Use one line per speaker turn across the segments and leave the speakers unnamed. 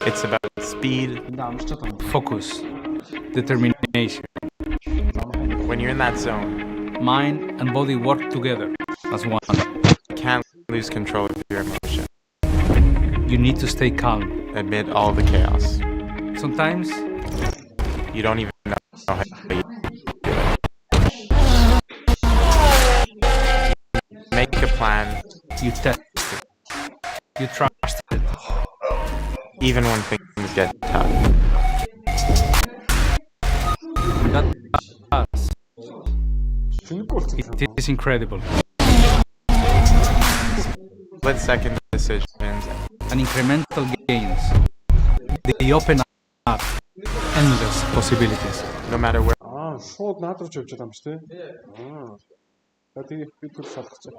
It's about speed, focus, determination. When you're in that zone, mind and body work together as one. You can't lose control of your emotion. You need to stay calm amid all the chaos. Sometimes you don't even know how you do it. Make a plan, you test it, you trust it, even when things get tough. It is incredible. Split-second decisions and incremental gains. They open up endless possibilities. No matter where.
Шууд наад руу явж байгаа юм шүү дээ. За тэгээд би түр салгацгаа.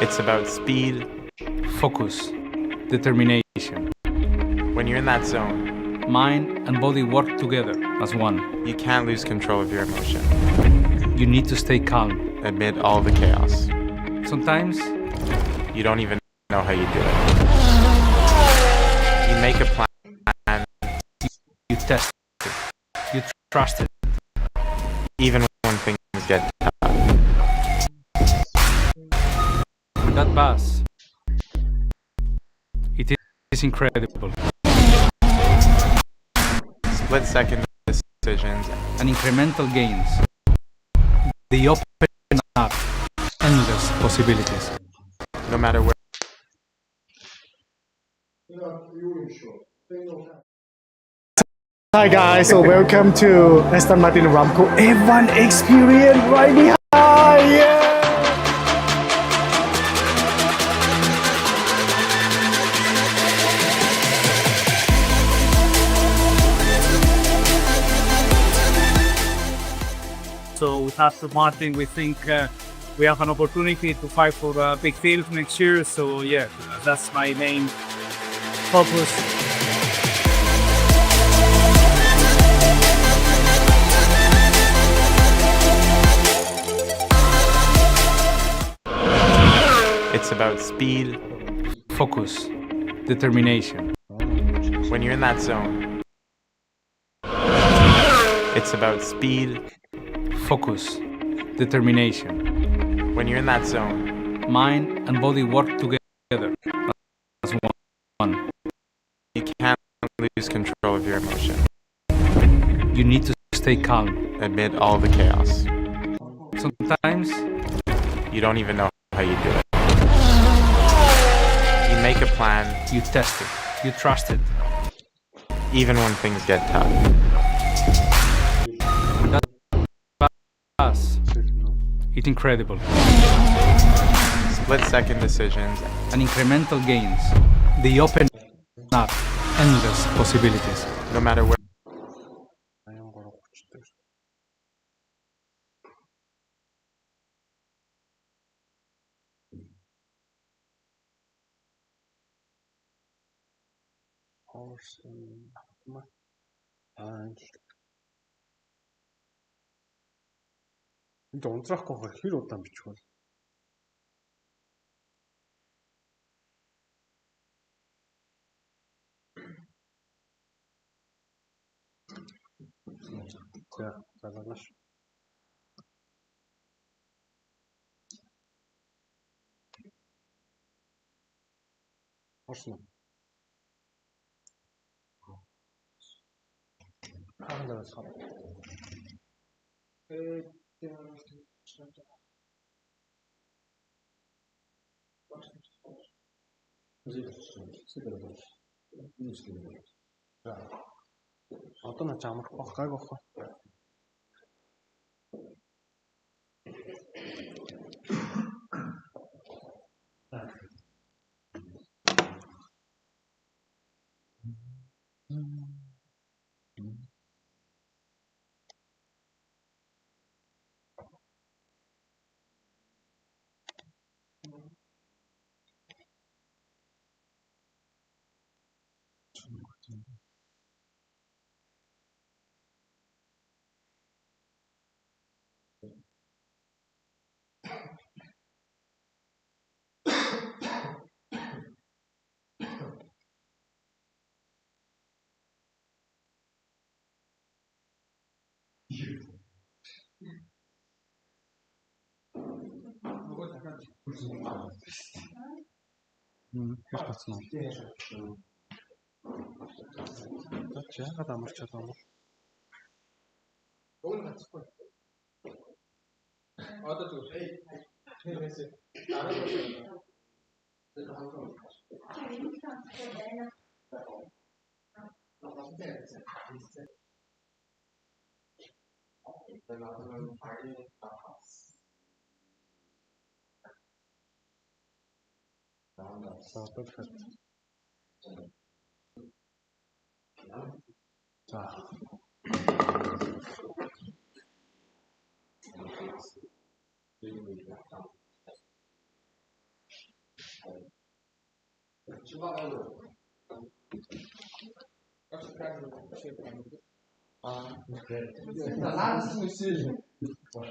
It's about speed, focus, determination. When you're in that zone, mind and body work together as one. You can't lose control of your emotion. You need to stay calm amid all the chaos. Sometimes you don't even know how you do it. You make a plan, you test it, you trust it, even when things get tough. That bus, it is incredible. Split-second decisions and incremental gains. They open up endless possibilities. No matter where.
Hi guys, so welcome to Aston Martin Aramco F1 Experience right behind. Yeah!
So with Aston Martin, we think we have an opportunity to fight for a big field next year. So yeah, that's my main focus.
It's about speed, focus, determination. When you're in that zone, it's about speed, focus, determination. When you're in that zone, mind and body work together as one. You can't lose control of your emotion. You need to stay calm amid all the chaos. Sometimes you don't even know how you do it. You make a plan, you test it, you trust it, even when things get tough. It's incredible. Split-second decisions and incremental gains. They open up endless possibilities. No matter where.
Энд унтраахгүй хэр удаан бичих вэ? За, залгана ш. Орсно. Хаандаас хаа. Одоо наач амарх бах гайг бах. Гэж бацсан уу? За яагаад амарчаад байна? За одоо тэгэхээр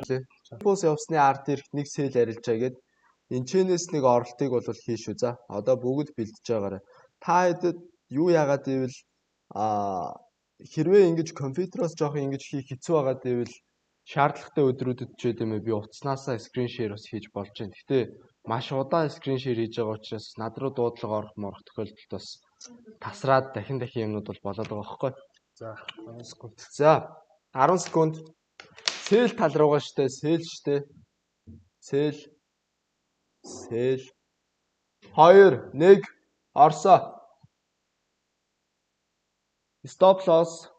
за
Бус явсны ард ирэх нэг сэл арилжаа гэд энэчнээс нэг оролтыг бол хийш үү. За одоо бүгд бэлдэж байгаарай. Та хэдэд юу яагаад гэвэл хэрвээ ингэж компьютероос жоох ингэж хийх хэцүү байгаад гэвэл шаардлагатай өдрүүдэд ч гэдэм би утаснасаа скрин шеэр бас хийж болж байна. Гэтэ маш удаан скрин шеэр хийж байгаа учраас над руу дуудлага орох морох тохиолдолд бас тасраад дахин юмнууд бол болоод байгаа байхгүй.
за 10 секунд.
За 10 секунд. Сэл тал руугаа штэ, сэл штэ. Сэл 2 1 орсоо. Stop loss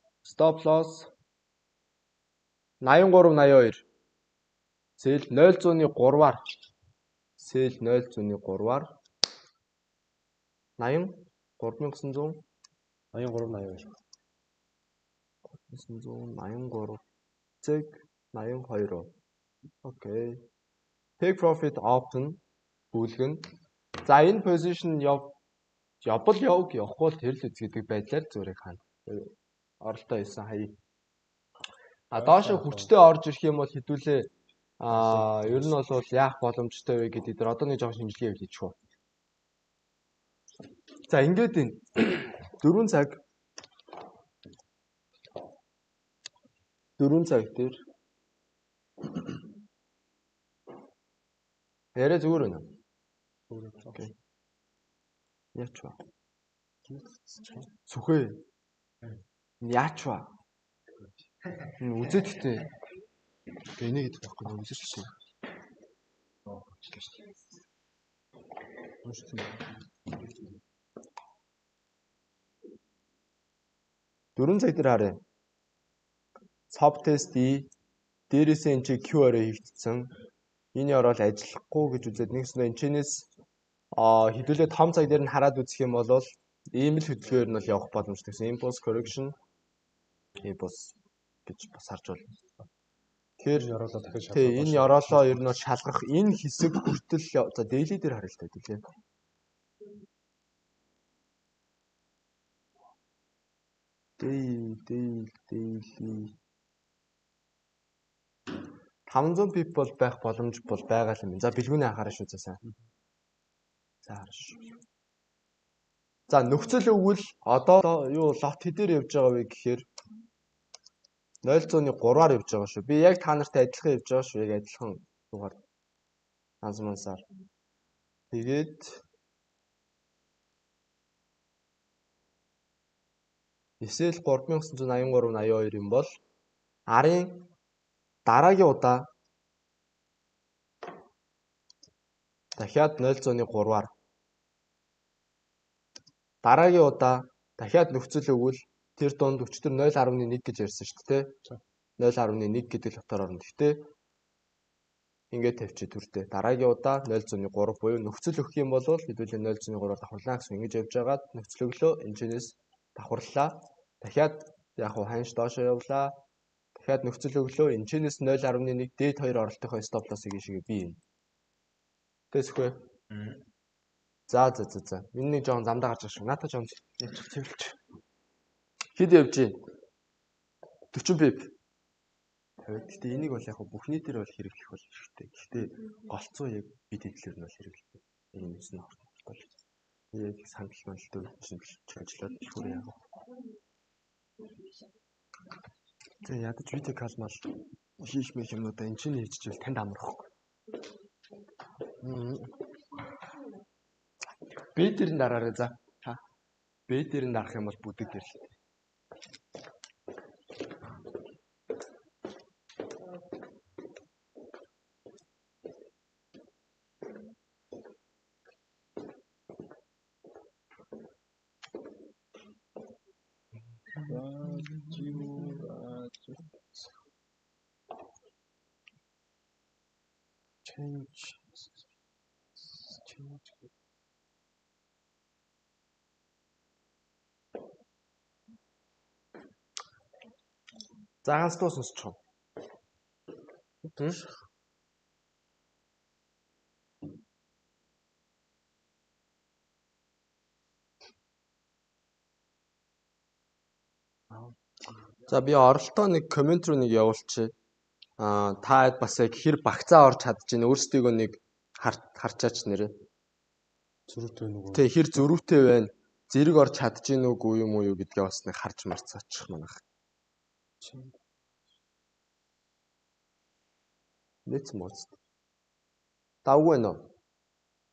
83 82. Сэл 0.3-аар. Сэл 0.3-аар 80 3900
83
983 цэг 82. Окей. Take profit open бүлгэн. За энэ position явбал явахгүй л тэр л үз гэдэг байдлаар зүрийг хана. Оролтоо хийсэн хаяа. Доош хүчтэй орж ирэх юм бол хэдүүлээ ер нь бол яах боломжтой вэ гэдэг дээр одоо нэг жоохон шинжилгээ хийлгэж шүү. За ингээд энэ 4 цаг дээр яриа зүгээр байна. Окей. Яач вэ? Сүхээ. Яач вэ? Үзээд тээ. Энийг идэх байхгүй нөө үзэж чинь. Дөрвөн цаг дээр харъя. Sub test E дээрээсээ энэ чи QR хийгдсэн. Энэ орол ажиллахгүй гэж үзээд нэгснээр энэчнээс хэдүүлээ том цаг дээр нь хараад үзэх юм бол ийм л хөдөлгөөр нь бол явах боломжтой гэсэн. Impulse correction impulse гэж бас харж байна. Тэгэхээр
яроолоо дахиж шалгах.
Тий, энэ яроолоо ер нь шалгах энэ хэсэг хүртэл за daily дээр харъя л та тийм. Daily 500 pip бол байх боломж бол байгаа юм. За бэлгүүний анхаараа шүү за сайн. За хараш. За нөхцөл өгвөл одоо юу лот хэдээр явж байгаа вэ гэхээр 0.3-аар явж байгаа шүү. Би яг та нартай адилхан явж байгаа шүү. Яг адилхан дугаар хансмансаар. Тэгээд эсвэл 3983.82 юм бол арын дараагийн удаа дахиад 0.3-аар дараагийн удаа дахиад нөхцөл өгвөл тэр дунд өчтөр 0.1 гэж ярьсан шүү дээ. 0.1 гэдэг дотор орно. Гэхдээ ингээд тавьчих төртэй. Дараагийн удаа 0.3 буюу нөхцөл өгөх юм бол хэдүүлээ 0.3-аар давхарлаа гэсэн ингэж явж байгаад нөхцөл өглөө энэчнээс давхарлаа. Дахиад яг хуу ханш доошоо явлаа. Дахиад нөхцөл өглөө энэчнээс 0.1 дээд 2 оролтынхоо стоп лоссыг шигээ бий юм. Тэсгүй. За. Энэ нэг жоон замдаа гарч байгаа шүү. Наата жоон явчих цэвэрлж. Хэд явж гин? 40 пип. Гэхдээ энийг бол яг бүхний дээр бол хэрэглэх бол хэрэгтэй. Гэхдээ голцоо яг бид хэдлэр нь бол хэрэглэх. Энэ юмсэн хортол. Яг сандал мандалтай чинь чанчлаад ихүр яа. Тэг ядаж видео калмал хийх мэх юмудаа энэ чинь хийчихвэл танд амархгүй. Бэ дээр нь дараарай за. Та. Бэ дээр нь дарах юм бол бүдэг гэрлээ. За ганцдуу сонсчих. За би оролтоо нэг коммент руу нэг явуулчих. Та бас яг хэр багцаа орж чадж байна өөрсдийгөө нэг харчаач нэрээ.
Зөрүүтэй нүгөө.
Тэ хэр зөрүүтэй байна. Зэрэг орж чадж гин үгүй юм уу юу гэдгээ бас нэг харж марцаачих манайх. Let's most. Давгүй нөө.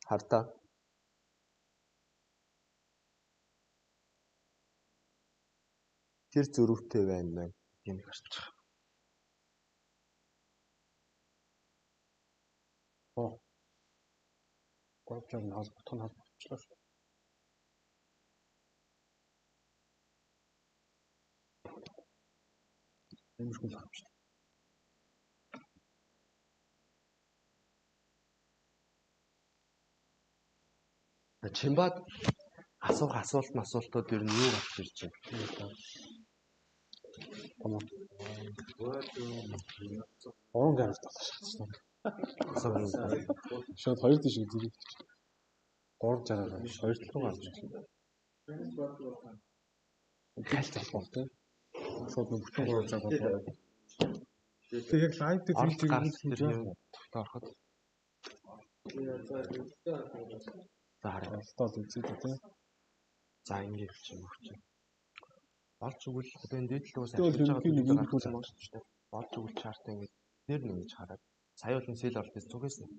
Хартаа. Тэр зөрүүтэй байна мэн. Энийг харчих.
Гол нь холбогдох нь холбогдлоо шүү. Эмэрхүүл авах шүү.
Чимбад асуух асуултууд ер нь юу гарч ирж байна?
Тамаа. Орон гарч таашаасан. Шууд хоёр тийш зэрэг. 360-аар 2 руу гарч ирлээ. Хайлт авах тийм. Шууд бүтэн 360-аар. Тэгэхээр лайв дээр
видео ороход. За
харалтаад үзээд тийм.
За ингэж юм өгч. Болж өгвөл одоо энэ дээдлээс ажиллаж байгаа видео гаргах юм шүү дээ. Болж өгвөл чарт ингэж нэр нэмж хараад сая бол сэл оролтоос зүгээс нь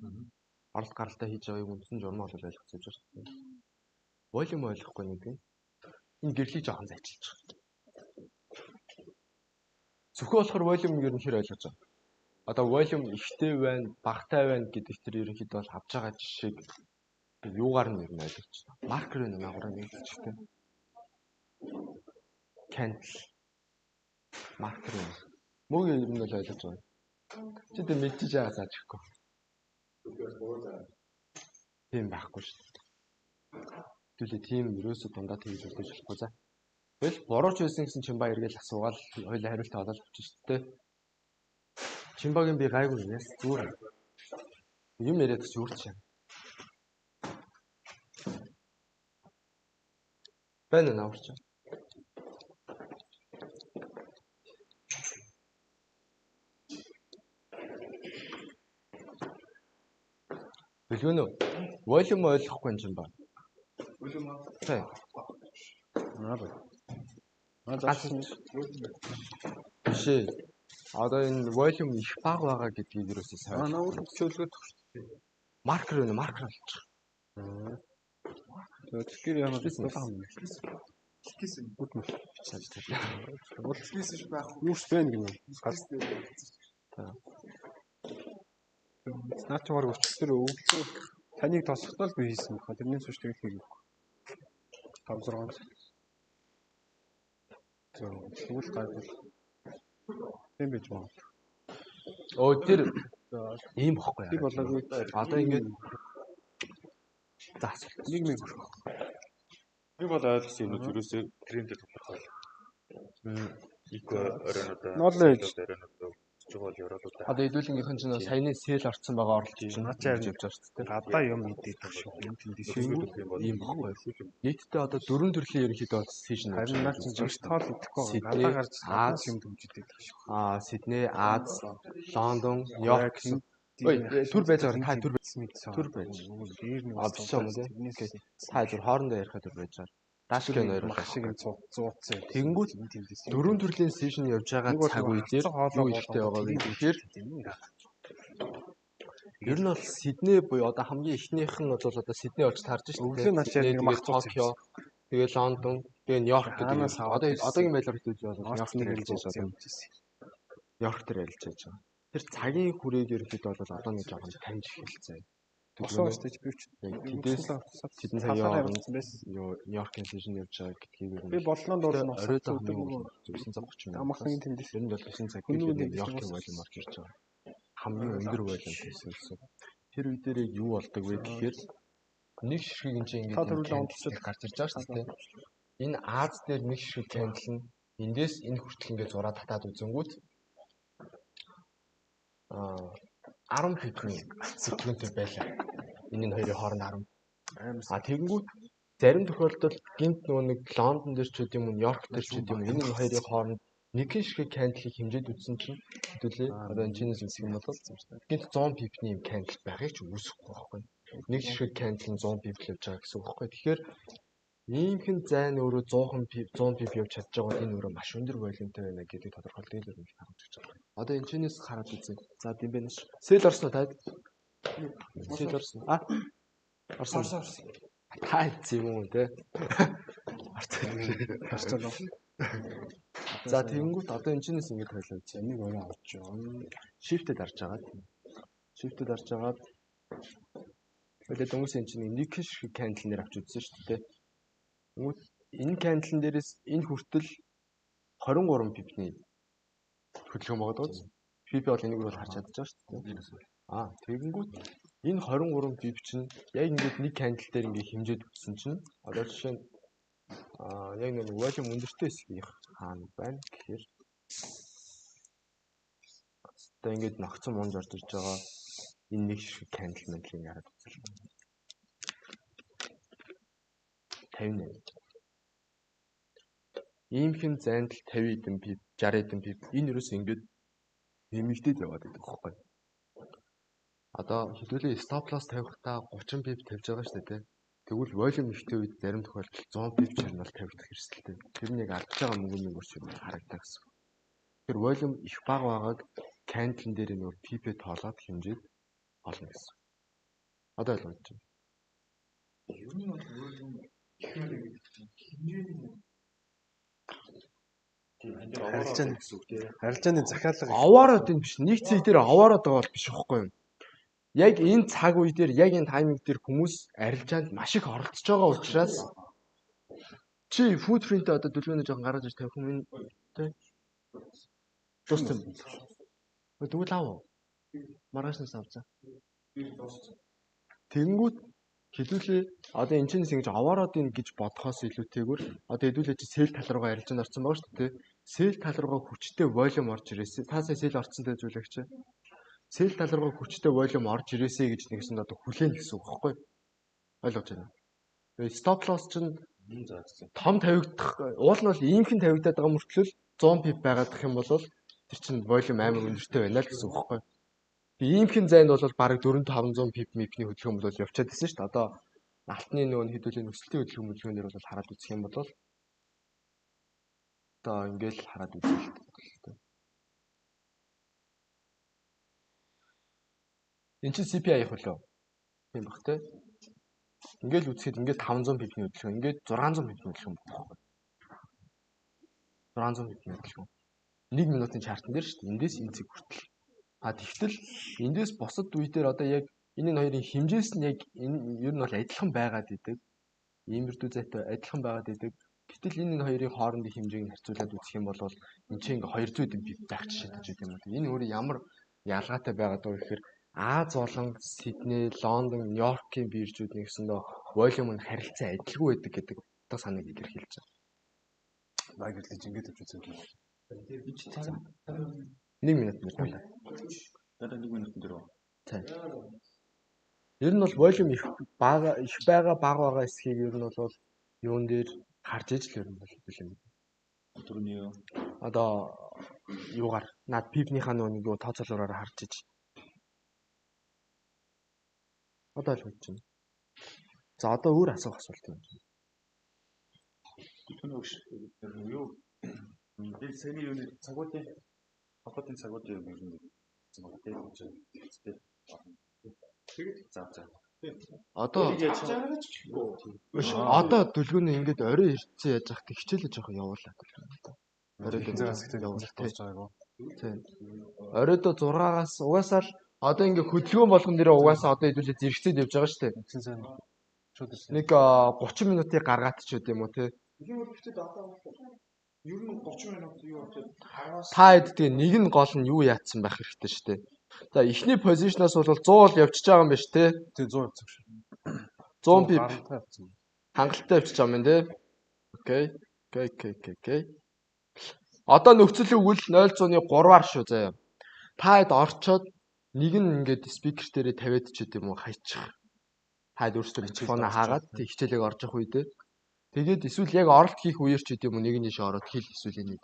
оролт гаралтай хийж байгаа юм үндсэн журам бол ойлгоцож байна шүү дээ. Волюм ойлгохгүй нэг юм. Энэ гэрлийг жоохон зайчилж байгаа. Зөвхөн болохоор волюм ер нь хэр ойлгож байгаа. Одоо волюм ихтэй байна, багатай байна гэдэг тэр ерөнхийдөө бол авч байгаа жишээг юугаар нь ер нь ойлгож байна. Маркер нь агаараа нэгдчихтэй. Cancel. Маркер нь. Мөг ер нь бол ойлгож байгаа. Чи тэ мэдчихэж байгаа саачихгүй. Тийм байхгүй шүү дээ. Тэгвэл тийм ерөөсө дундаа тэгж үлдээж болохгүй за. Тэгэл борооч байсан гэсэн Чимба эргэл асуугаал хоёлаа хариултаа олоод авчих шүү дээ. Чимбагийн би гайгүй нээс зүгээр. Юм яриад чи өөрч юм. Бэнэ наавч. Билгүнөө. Волюм ойлгохгүй юм чинь ба. Волюм аа. Тийм. Бишээ. Одоо энэ волюм их бага байгаа гэдгийг юусоо сайн.
Наагүй чөлгөөд төгсдөө.
Маркер байна, маркер олчих.
Тэгэхээр ямар гэсэн юм бэ? Хийсэн бүт мөн. Хийсэн байх. Юу спэн гэнэ. Наач чамаар өчтөр өвлөө. Таныг тосохдоо л би хийсэн баха. Тэрнээс үүш тэгэл хийгээгүй. 5-6. Тэгвэл гайгүй. Тийм байж байна.
Тэр ийм бохгүй.
Тэр болоогүй.
Одоо ингэж за асуулт.
Нэг мэг хүрэх.
Би бол ойлгосон юм ерөөсөө трендээр тодорхой. Ико оройнуудаа
Knowledge.
бол Европуудаа.
Одоо хэдүүлгийнх нь чинь саяны сэл орцсон байгаа орлого чинь
Начаар
явж байгаа шүү дээ.
гадаа юм мэдээд байх шүү. Энд тэндээс
Ийм баггүй. Нийтдээ одоо 4 төрлийн ерөнхийдөө сишн явж
харин наад чинь жигш тоол идэхгүй байгаа. Гадаа гарч Аз юм төвжидэд байх шүү.
Сидней, Аз, Лондон, Нью-Йорк. Ой, төр байж байгаа. Та төр байж. Авчихсан юм тий. Та зөв хоорондоо ярихад төр байж байгаа. Дашкын хоёр
мах шиг юм цууцсан.
Тэнгүүд дөрвөн төрлийн сишн явж байгаа цаг үе дээр юу ихтэй байгаа вэ гэхээр ер нь бол Сидней буюу одоо хамгийн ихнийхэн бол одоо Сидней болж таарж шүү дээ.
Өглөө начаар нэг мах
Токио, тэгээ Лондон, тэгээ Нью-Йорк гэдэг. Одоогийн байдлаар хэлж байгаа бол Нью-Йорк дээр хэлж байгаа. Нью-Йорк дээр хэлж байгаа. Тэр цагийн хүрээг ерөөхдөө бол одоо нэг жоохон таньж эхэлсэн.
Босоо штэ би ч
тэдээс тэдэн цагийн хооронд Нью-Йоркийн сишн явж байгаа гэдгийг
би боллоонд бол
оройд зөвсөн цаг 30 минут.
амхын тэндээс
ер нь бол 9 цаг Нью-Йоркийн болон марч ирж байгаа. Хамгийн өндөр болон төсөөлсөн. Тэр үе дээр юу болдог вэ гэхээр нэг ширхэг энэ чинь ингээд гарч ирж байгаа шүү дээ. Энэ Аз дээр нэг ширхэг кандл нь эндээс энэ хүртэл ингээд зураад татаад үзэнгүүт 10 фитний секундтэй байлаа. Энэ хоёрын хооронд 10. Тэгэнгүүт зарим тохиолдолд гинт нөгөө нэг Лондон дээр ч үгүй юм уу, Нью-Йорк дээр ч үгүй юм уу, энэ хоёрын хооронд нэг ширхэг кандлыг хэмжээд үзсэн чинь хэдүүлээ одоо энэ чинээс үсэх юм бол гинт 100 пипний юм кандл байхыг ч үүсэхгүй байхгүй. Нэг ширхэг кандл нь 100 пип явж байгаа гэсэн үг байхгүй. Тэгэхээр иймхэн зайн өөрөө 100 пип явж чадж байгаа энэ өөрөө маш өндөр волюмтай байна гэдэг тодорхойлолт дээр нэг харагдаж байгаа. Одоо энэ чинээс хараад үзье. За димбэнэш. Сэл орсноо таад. Сэл орсон. Орсон. Таа юм уу те. Орсон. За тэгэнгүүт одоо энэ чинээс ингэж хойлоо үзье. Нэг өрөө авч байгаа. Шифтэд арж байгаа. Шифтэд арж байгаа. Тэгээд хүмүүс энэ чинь нэг шиг кандл нэр авч үзсэн шүү дээ. Тэгвэл энэ кандлын дээрээс энэ хүртэл 23 пипний хөдөлгөөн байгаа даа. Пип бол энийг бол харж чадчих шүү дээ. Тэгэнгүүт энэ 23 пип чинь яг ингээд нэг кандл дээр ингээд хэмжээд үзсэн чинь одоо жишээ нь яг нэг волюм өндөртэй хэсгийнх хаана байна гэхээр одоо ингээд ногцон мунж орж ирж байгаа энэ нэг шиг кандл мэдлийг хараад үзсэн. 58. Иймхэн зайд 50 эдэн пип, 60 эдэн пип энэ юус ингээд нэмэгдээд яваад байдаг байхгүй. Одоо хэдүүлээ стоп лосс тавихтаа 30 пип тавьж байгаа шүү дээ. Тэгвэл волюм ихтэй үед зарим тохиолдолд 100 пип чарнал тавигдах хэрэгсэлтэй. Тэр нэг алдаж байгаа мөнгөний мөрч харагдах гэсэн. Тэр волюм их бага байгааг кандлын дээр нэг пипээ тоолоод хэмжээд олно гэсэн. Одоо ойлгож байна. Ер нь бол волюм
харилцааны захиалга
аваараад энэ биш. Нэг цэг дээр аваараад байгаа бол биш байхгүй юу? Яг энэ цаг үе дээр, яг энэ тайминг дээр хүмүүс арилжаанд маш их оролцож байгаа учраас чи футпринтээ одоо дүлгөөний жоохон гаргаж ир тавих юм тий. Тустай. Тэгвэл аав. Маргаашнаас авцаа. Тэнгүүт хэдүүлээ одоо энэ чинь ингэж аваараад ийн гэж бодхоос илүүтэйгээр одоо хэдүүлээ чи сэл тал руугаа арилжаанд орсон байгаа шүү дээ. Сэл тал руугаа хүчтэй волюм орж ирээсэ. Та сая сэл орцсонтэй зүйлэгч. Сэл тал руугаа хүчтэй волюм орж ирээсэ гэж нэгсэн одоо хүлээн гэсэн үг байхгүй. Ойлгож байна. Тэгээд стоп лосс чинь том тавигдах уул нь бол иймхэн тавигдаад байгаа мөртлөө 100 пип байгаадах юм бол тэр чинь волюм амар өндөртэй байна л гэсэн үг байхгүй. Иймхэн зайд бол бараг 400-500 пипний хөдөлгөөн бол явчихад байсан шүү дээ. Одоо алтны нөгөө хэдүүлээ нөхцөлийн хөдөлгөөнөөр бол хараад үзэх юм бол одоо ингээд л хараад үзэх хэрэгтэй. Энд чинь CPI их болоо. Тийм бах те. Ингээд үзэхэд ингээд 500 пипний хөдөлгөөн, ингээд 600 пипний хөдөлгөөн байна. 600 пипний хөдөлгөөн. 1 минутын чартан дээр шүү дээ. Эндээс энэ цэг хүртэл. Тэгтэл эндээс босод үе дээр одоо яг энэ хоёрын хэмжээс нь яг энэ ер нь бол адилхан байгаад идэг. Иймэрдүү зайтай адилхан байгаад идэг. Гэтэл энэ хоёрын хоорондын хэмжээг нь харьцуулаад үзэх юм бол энэ чинь ингээ 200 эдэн пип байх жишээтэй ч юм уу. Энэ өөрөө ямар ялгаатай байгаад байгаа гэхээр Аз болон Сидней, Лондон, Нью-Йоркийн биржүүд нэгсэндээ волюм нь харилцан адилгүй байдаг гэдэг боддог санааг илэрхийлж байгаа.
Баг ирлэж ингэж авч үзсэн юм.
1 минут мөрдөө.
Дараа 1 минутын дээр.
Тийм. Ер нь бол волюм их байгаа байгаа эсхийг ер нь бол юун дээр харж иж л ер нь бол юм.
Түрүүний юу?
Одоо юугаар наад пипнийхаа нэг юу тооцоолороор харж иж. Одоо л болж байна. За одоо өөр асуух асуулт юм.
Түрүүний юу? Би сэний юу цагуудын хапатын цагуудын юм юм.
Одоо дүлгөөний ингээд орой ирцэн яаж явах гэх хичээлээ жоохон явуулаад байна. Оройд
хязгаараас ихтэй явуулж болж байгаагүй.
Тийм. Оройд 6-аас угаасаа л одоо ингээд хөдөлгөөн болгон дээрээ угаасаа одоо хэдүүлээ зэрэгцээд явж байгаа шүү дээ. Нэг 30 минутыг гаргаад ч үт юм уу те.
Ер нь 30 минут юу болчих.
Та хэд тэгээ нэг нь гол нь юу яатсан байх хэрэгтэй шүү дээ. За эхний позишноос бол 100 л явчихж байгаа юм байна шүү те.
Тэгээ 100 явцсан шүү.
100 пип хангалттай явчихж байгаа юм те. Окей. Одоо нөхцөл өгвөл 0.3-аар шүү заяа. Та хэд орчоод нэг нь ингээд спикер дээрээ тавиад ч үт юм уу хайчих. Та хэд өөрсдөө микрофоноо хаагаад хичээлийг орж явах үедээ тэгээд эсвэл яг оролт хийх үеэр ч үт юм уу нэг нь ийшээ ороод хэл эсвэл энийг.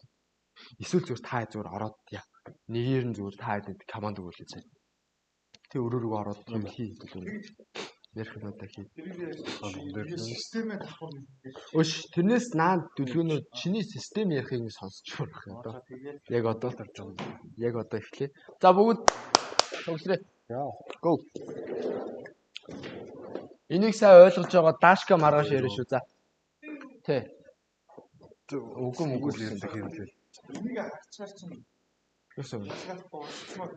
Эсвэл зүгээр та зүгээр ороод яа. Нэгээр нь зүгээр та хэд команд өгүүлээ цаа. Тэг өрөөрөө ороод юм хий гэдэг юм. Ярих юм удаа хий.
Системээ давхар.
Өш тэрнээс наад дүлгөөнөө чиний систем ярихыг сонсч болох юм даа. Яг одоо тарж байгаа. Яг одоо эхлэе. За бүгд төгсрээ.
Яа.
Go. Энийг сайн ойлгож байгаа даашка маргааш яриа шүү. За. Тэ.
Үгүй мөгөл ярьдаг юм лээ.
Энийг харцгаар чинь.
Юусэн.
Харцгаар боолцмоор.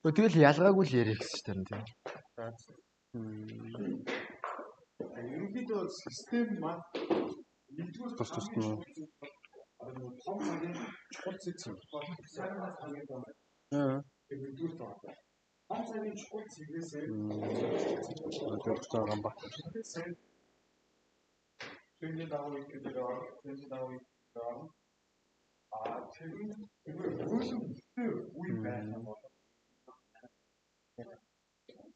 Тэгэл ялгаагүй л яриа гэсэн чинь тийм.
Ерөнхийдөө систем маань нэгдүгээр
тусна.
том цагийн чухал зүйл. Сайн хамгийн том. Нэгдүгээр том. Том цагийн чухал зүйлээсээ
тэр байгаа юм ба.
Тэний давуу гэдэг тэр үе байна бол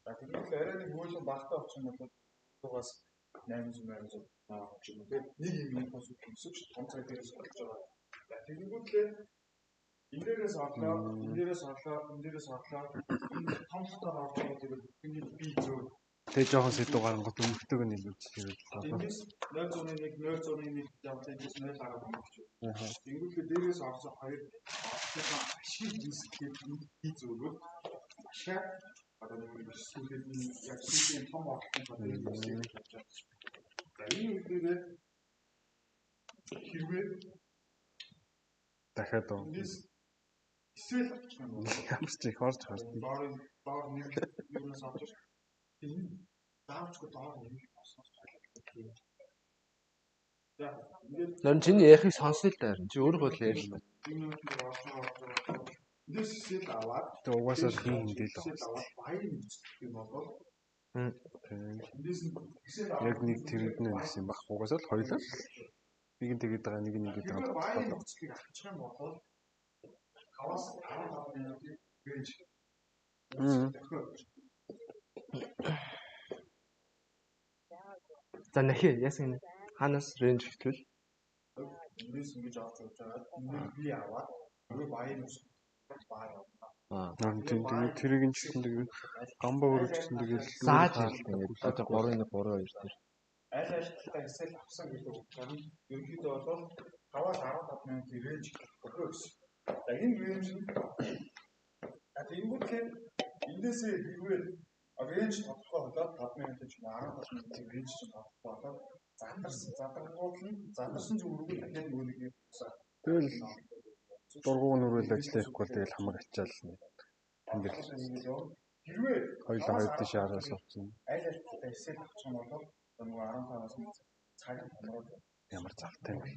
тэгэхээр арай нэг хөөсөн багтаа очих юм бол тугаас 800 авах юм те нэг юм хос өсөж том цаг дээрээс болж байгаа. Тэгэнгүүтлээ эндээрээс орлоо том дотор орж байгаа тэгээд бидний би зөв
Тэгээ жоохон сэдв гарангууд өмгтөг нь илүү хэлээд байна.
0.1 яваад ингэж 0 гараад өгч. Тэнгүүтлээ дээрээс орсон хоёр ашиг дискэт би зөвлөд ашиг одоо нэг сүүлийн яг сүүлийн том оролтын одоо энэ хийж байгаа. За энэ үедээ хэрвээ
Дахиад уу.
эсвэл авчих юм бол
ямар ч их орж харж.
баар нэг юунаас авчих. Энэ даавчгүй доор нэг босноос байлаа. За ингээд
Нэр чиний ярихыг сонсно л даа. Чи өөрөө бол ярьлаа.
энэ үедээ орсон. Эндээс аваад
Тэгээ угаасаа хин хиндээл байгаа.
баяр нэгцэх юм бол
Яг нэг тэрэнд нь гэсэн юм баг. Угаасаа л хоёулаа нэг нь тэгээд байгаа нэг нь ингэж байгаа.
баяр нэгцгийг авчих юм бол хаваас 15 минутын рейнж.
За нахи яасан ханаас рейнж хэвтэл
Эндээс ингэж авч явж байгаа. Энийг би аваад өөрөө баяр нэгцэх баар
тэгээд тэрийг нь ч гэсэн тэгээд гамбаа өрөвчсөн тэгээд
зааж хэлдэг ингээд одоо 3-1 3-2 тэр.
аль аль эсвэл авсан гэдэг утгаар нь ерөнхийдөө бол 5-аас 15 минутын рейнж өгөө гэсэн. За энэ рейнж нь тэгэнгүүт эндээсээ хэрвээ рейнж тодорхой болоод 5 минутын ч 15 минутын рейнж ч тодорхой болоод задарсан зүгүүргүй дахиад нэг
тэгэл дургуун нүрэл ажиллах хэрэггүй тэгэл хамаг ачаал нэг ингээд
хэрвээ
хоёулаа хоёр тийш араас авсан.
аль аль эсвэл авчих юм бол нөгөө 15-аас нэг цаг томроод
Ямар завтай вэ?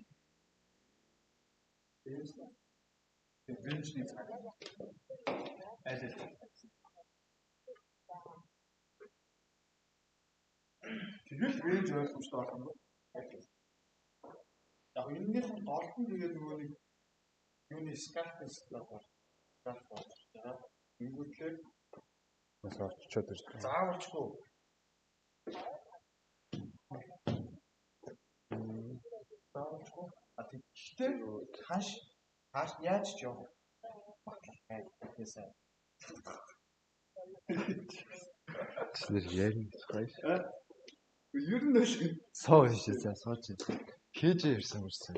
рейнжний цаг аль аль тэгэл рейнж ойлгомжтой болох юм. Яг энэнийх нь гол нь тэгээд нөгөө нэг юуны скальпес болоо. Скальп болж байгаа. Ингэвчлээ
бас очичоод ирж байгаа.
заавалчгүй. Заавалчгүй. Тэгтээ хааш яаж ч явах багтлаа. Яасан.
Тэснэр ярина гэж.
Ер нь л
Соо хийшээ сооч. Хийж ирсэн мөрсөн.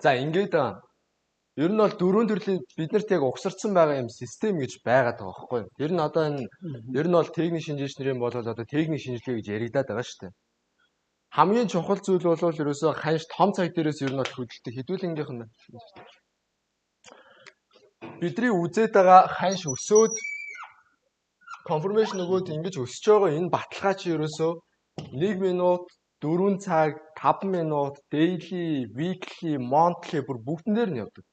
За ингээд ер нь бол дөрвөн төрлийн биднэрт яг угсарсан байгаа юм систем гэж байгаад байгаа байхгүй юу? Ер нь одоо энэ ер нь бол техник шинжээч нарын болоод одоо техник шинжилгээ гэж яригадаад байгаа шүү дээ. Хамгийн чухал зүйл бол ерөөсөө ханш том цаг дээрээс ер нь бол хөдөлтөй хэдүүлэнгийнх нь бидний үзээд байгаа ханш өсөөд конформашн нөгөөд ингэж өсөж байгаа энэ баталгаа чи ерөөсөө 1 минут 4 цаг 5 минут daily weekly monthly бүр бүгдэн дээр нь явдаг.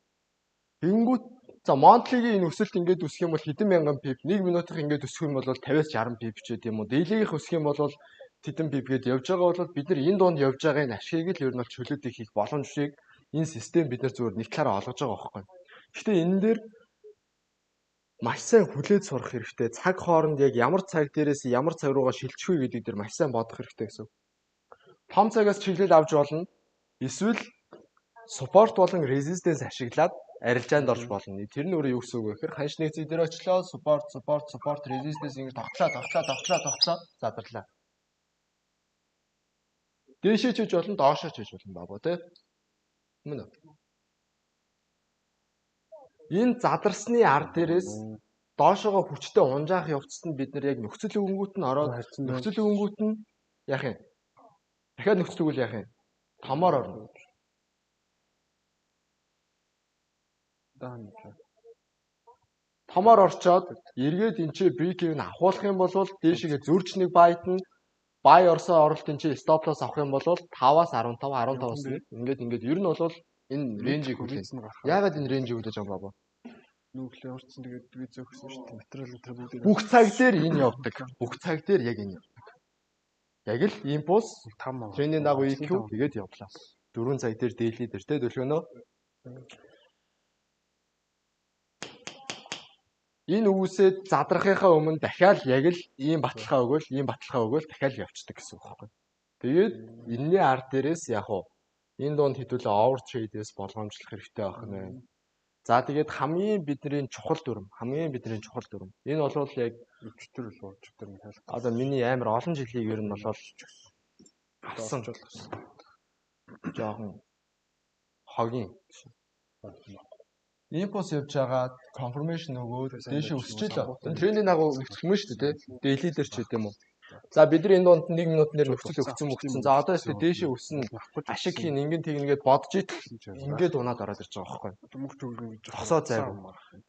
Тэнгүүт за monthly-гийн энэ өсөлт ингэж өсөх юм бол хэдэн мянган pip 1 минутын ингэж өсөх юм бол 50-60 pip ч гэдэм юм уу. Daily-ийн өсөх юм бол хэдэн pip гээд явж байгаа бол бид нар энэ донд явж байгаа энэ ашигыг л ер нь бол чөлөөтэй хийх боломжийг энэ систем бид нар зөвхөн нэг талаараа олгож байгаа байхгүй. Гэхдээ энэ дээр маш сайн хүлээж сурах хэрэгтэй. Цаг хооронд яг ямар цаг дээрээс ямар цаг руугаа шилжих вэ гэдэг дээр маш сайн бодох хэрэгтэй гэсэн. Том цагаас чиглэл авч болно. Эсвэл support болон resistance ашиглаад арилжаанд орж болно. Тэр нь өөрөө юу гэсэн үг вэ гэхээр ханш нэг зэг дээр очлоо support resistance ингэж тогтлоо задарлаа. Дээшээ чиж болно, доошоо чиж болно бабаа тий. Мөн үү? Энэ задарсны ард дээрээс доошоогоо хүчтэй унжаах явцад нь бид нар яг нөхцөл өвөнгөт нь ороод нөхцөл өвөнгөт нь яах юм? Дахиад нөхцөл өвөл яах юм? Томоор орно. Томоор орчоод эргээд энчээ брейкийг нь авахуулах юм бол дээшгээ зөрж нэг байтна бай орсоо оролтын чи стоп лосс авах юм бол 5-аас 15, 15-аас ингээд ер нь бол энэ рейнжийг хүлээн. Яагаад энэ рейнжийг хүлээж байгаа бабаа?
Нүглээ орцсон тэгээд би зөксөн шүү дээ. Материал тэр бүгд
Бүх цаг дээр энэ явдаг. Бүх цаг дээр яг энэ явдаг. Яг л импульс
5
трендing дагуу EQ тэгээд явлаа. 4 цаг дээр daily дээр тэ төлөвнөө. Энэ үгүйсээ задрахынхаа өмнө дахиад яг л ийм баталгаа өгөөл дахиад явцдаг гэсэн үг байхгүй. Тэгээд энэний ард дээрээс яг уу энэ донд хэдүүлээ over trade-ээс болгоомжлох хэрэгтэй байх нэ. За тэгээд хамгийн бидний чухал дүрм. Энэ бол яг
өчтөр л болж өчтөр нь тайлбар.
одоо миний амар олон жилийн ер нь бол авсан жоохон хогийн импульс явж байгаа конформашн өгөөд дээшээ өсөж илээ. Энэ трендing дагуу нэгтгэмэн шүү дээ. Daily дээр ч гэдэм үү. За бид нар энэ донд 1 минутнээр нөхцөл өгсөн. За одоо өстө дээшээ өснө. Ашиг хийн ингэн тэгнгээд бодож итэл ингээд унаад ороод ирж байгаа байхгүй.
Мөнгө төгрөг гэж
Тосоо зайг.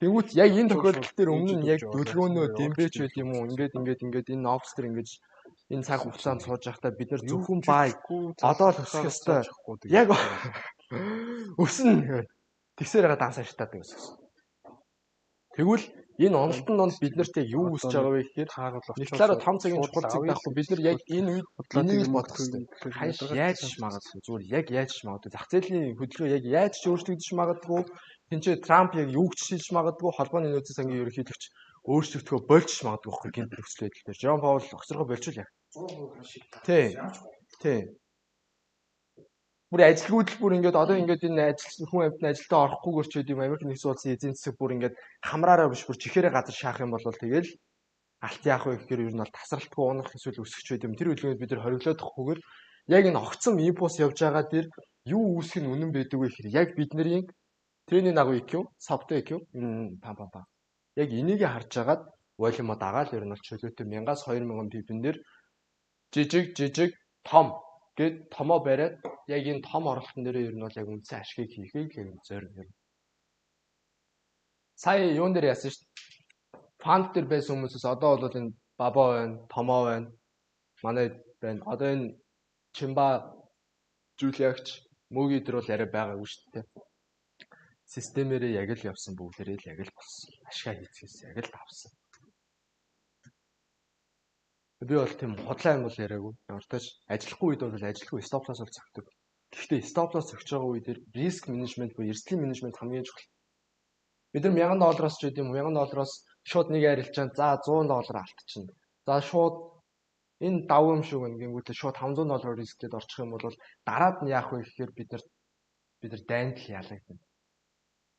Тэнгүүт яг энэ тохиолдол дээр өмнө нь яг дөлгөөнөө дэмбэж байл юм уу? Ингээд энэ обстер ингэж энэ цаг хугацаанд сууж байхдаа бид нар зөвхөн бай одоо л өсөх ёстой. Яг өснө. Тэгсээр байгаа даасаа шатаад гэсэн. Тэгвэл энэ онолтон донд бид нарт яг юу үсэж байгаа вэ гэхээр нэг талаараа том цагийн чухал цаг байхгүй бид нар яг энэ үед энийг бодох хэрэгтэй. Ханш яаж магадгүй зүгээр яг яаж магадгүй зах зээлийн хөдөлгөөн яг яаж өөрчлөгдөж магадгүй тэнцээ Трамп яг юу гэж шилж магадгүй холбооны нөөцийн сангийн ерөнхийлөгч өөрчлөгдөхөө болж магадгүй байхгүй гэмт нөхцөл байдал дээр Жером Паул огцоргоо болчихвол яг. Тийм. Бүр ажилгүйдэл бүр ингээд одоо ингээд энэ ажил хүн амьтны ажилдаа орохгүйгээр ч гэдэм Америк нэгдсэн улсын эзэн засаг бүр ингээд хамраараа биш бүр чихээрээ газар шаах юм бол тэгэл алт яах вэ гэхээр ер нь бол тасралтгүй унах эсвэл өсөх ч гэдэм тэр үлгөөд бид нар хориглоодохгүйгээр яг энэ огцом импульс явж байгаа дээр юу үүсэх нь үнэн байдаг вэ гэхээр яг бидний тренинг агуу EQ, soft EQ пам. Яг энийг харж агаад волюмо дагаал ер нь бол чөлөөтэй 1000-аас 2000 пипэн дээр жижиг том гэд томоо бариад яг энэ том оролтон дээр ер нь бол яг үндсэн ашигыг хийхийг яг зорино. Сая юун дээр яасан шүү дээ. Фанд дээр байсан хүмүүсээс одоо бол энэ бабаа байна, томоо байна. Манай байна. Одоо энэ Чимба Жулиагч мөгийн дээр бол арай байгаагүй шүү дээ. Системээрээ яг л явсан бүгдээрээ л яг л болсон. Ашгаа хийцгээс яг л авсан. Би бол тийм хотлайн бол яриаггүй. Ямар ч тач ажиллахгүй үед бол ажиллахгүй стоп лосс бол цогтөг. Гэхдээ stop loss өгч байгаа үе дээр risk management буюу эрсдлийн менежмент хамгийн чухал. Бид нар $1000-аас ч үгүй юм $1000-аас шууд нэг арилж чана. За $100 алдчихна. За шууд энэ давуу юм шиг байна. Гингүүтээ шууд $500 рисклээд орчих юм бол дараад нь яах вэ гэхээр бид нар дайнд л ялагдана.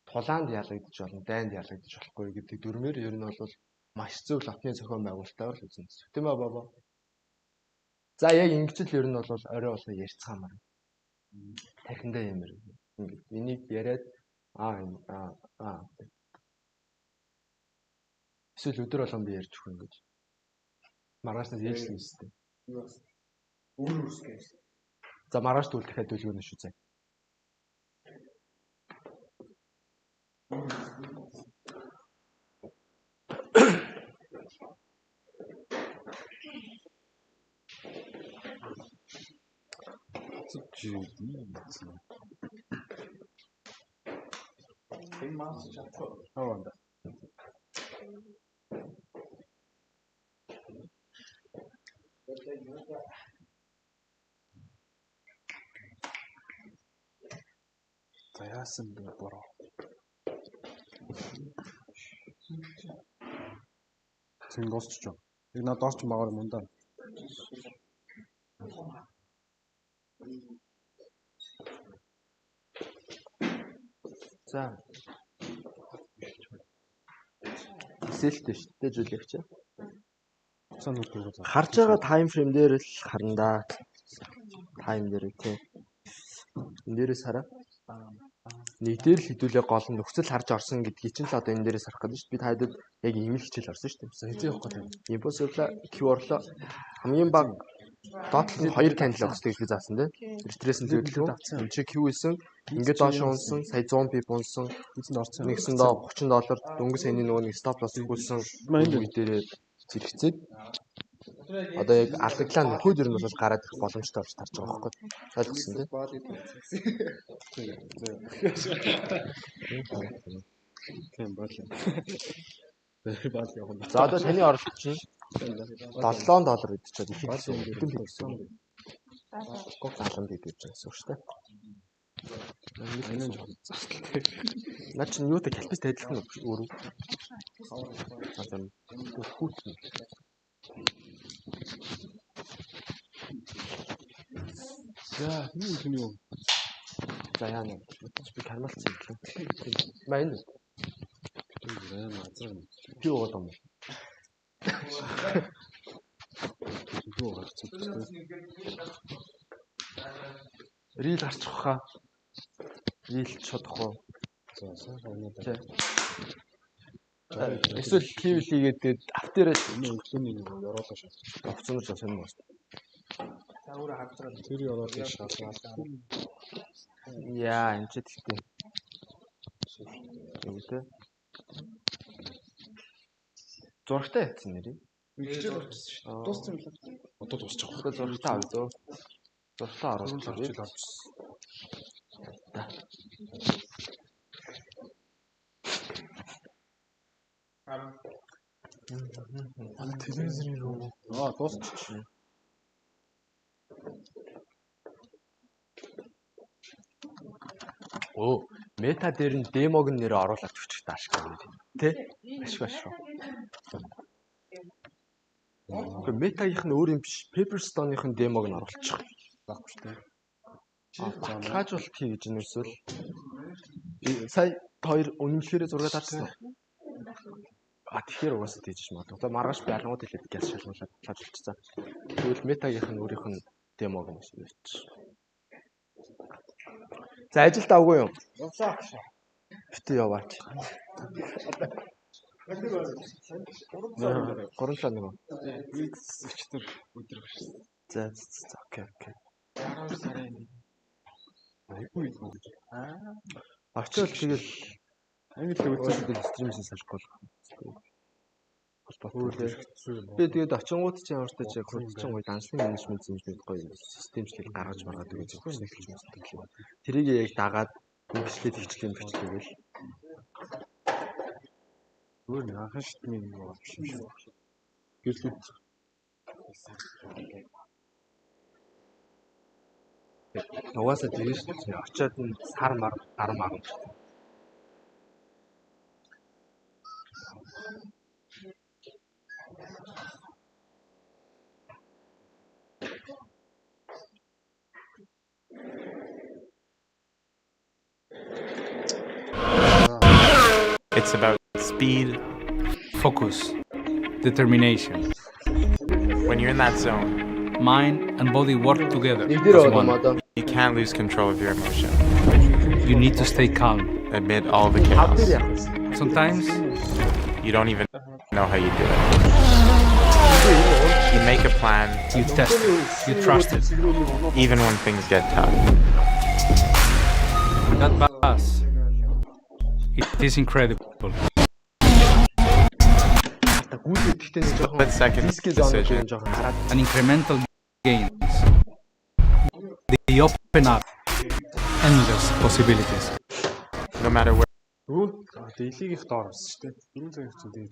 Тулаанд ялагдаж болно, дайнд ялагдаж болохгүй гэдэг дөрмөр ер нь бол маш зөв лотны зохион байгуулалтаар л үзнэ. Тийм ээ баба. За яг ингэж л ер нь бол орой болоо ярьцгаамаар. Тархиндаа юмэр. Ингээд энийг яриад эсвэл өдөр болгон би ярьж өгөх ингэж. Маргаашнаас ярьсан юм шүү дээ.
Өөр үсгээс.
За маргааш түл дахиад дүлгүүнэ шүү зэ.
За яасан бэ бороо. Цэн дуусчих. Яг надад орч магаар юм даа.
За. Эсэлтэй шүү дээ зүйлэгч. Харж байгаа тайм фрейм дээр л харандаа. Тайм дээр тий. Энд дээрээс хараа. Нэг дээр л хідүүлээ гол нь нөхцөл харж орсон гэдгийг чинь л одоо энэ дээрээс харах гэдэг шүү дээ. Би тайдад яг ийм л хичээл орсон шүү дээ.
Хэзээ явах гэдэг.
Impossible QR-лоо хамгийн баг доотлол нь 2 candle авах гэж би заасан тийм. Стресс нь зөвлөлөө. Энд чи Q исэн. Ингээд доош унсан, сая 100 пип унсан.
Эцэнд орсон.
Нэгсэндээ $30 дөнгөс саяны нөгөө нэг stop loss өгүүлсэн үе дээрээ зэрэгцээд одоо яг алдаглаа нөхөд ер нь бол гараад ирэх боломжтой болж тарж байгаа байхгүй. Ойлгосон тийм.
Тийм бол.
За одоо таны оролт чинь $7 идчихээд их хэлсэн. Хэдэн пип гэсэн. Галанд идэж байгаа гэсэн үг шүү дээ. Наа чи юутай калпистэй адилхан үү? Хүүт.
За энэ юу?
За яана. Би кармалцсан юм. Майнд. Би уугаад юм. Рил гарчих хаа. Рил чадах уу? Эсвэл кивл хийгээд автэрээс
өглөөний нэг ороолоо шат.
овцоноос сонирм уу?
Та өөрөө хавцраад
Тэр ороолоо шатлаа.
Яа, энэ ч тийм. Үнэтэй. Зургтай яцсан нэрийг.
хичээл болчихсон шүү дээ. Дууссан юм лээ.
Одоо дуусчих.
Одоо зургтай авъя зөө. Зургтай оруулж авъя.
Телевизрийн рүү. Дуусчих.
Оо, мета дээр нь демог нэрээ оруулаад өччих тааш гэнэ. Тэ? Ашиг. Гэхдээ метагийнх нь өөр юм биш. Paperstone-ийнх нь демог нь оруулчих.
Баггүй шүү дээ.
Баталгаажуулалт хий гэж юм эсвэл сая хоёр үнэмлэхээр зураг татсан. Тэгэхээр угаасаа тийж магадгүй. Одоо маргааш байлгууд хэлээд гяс шалгуулаад баталгаажуулчихсан. Тэгвэл метагийнх нь өөрийнх нь демог юм шиг байна. За ажилд авгүй юм.
Явсаа.
Битүү яваач. 3 нэг.
Өчтөр өдөр гарсан.
За окей.
12 сарын
Айгүй.
Очоод тэгэл англи үзүүлэлт стримээс салахгүй болох. Би тэгээд очингууд ч ямар ч тач яг хурдчин гоё дансны менежмент зэмжлэг гоё системчлэл гаргаж маргаад өгөөж өгсөн гэж байна. Тэрийг яг дагаад үйлчлээд хичээлийн бичлэгээл
Өөр нэг анхан шатны нэг юм шиг. Гэрлүүд
Угаасаа тийм шүү дээ. Очоод нь сар мар гар магам.
It's about speed, focus, determination. When you're in that zone, mind and body work together
Нэгдэр
as
болом
one.
одоо.
You can't lose control of your emotion.
You need to stay calm.
Amid all the
Хав
chaos.
дээр яах вэ?
Sometimes
You don't even know how you do it. You make a plan
you test it, you trust it.
even when things get tough.
That bus, it is incredible.
Та гүйцэд гэхдээ нэг жоохон
Split second
риск зон
decision.
юм жоохон хараад
And incremental gains. They open up endless possibilities.
No matter where
Рүү дийлийг их доор болсон шүү дээ. Энэ зэрэг зүйл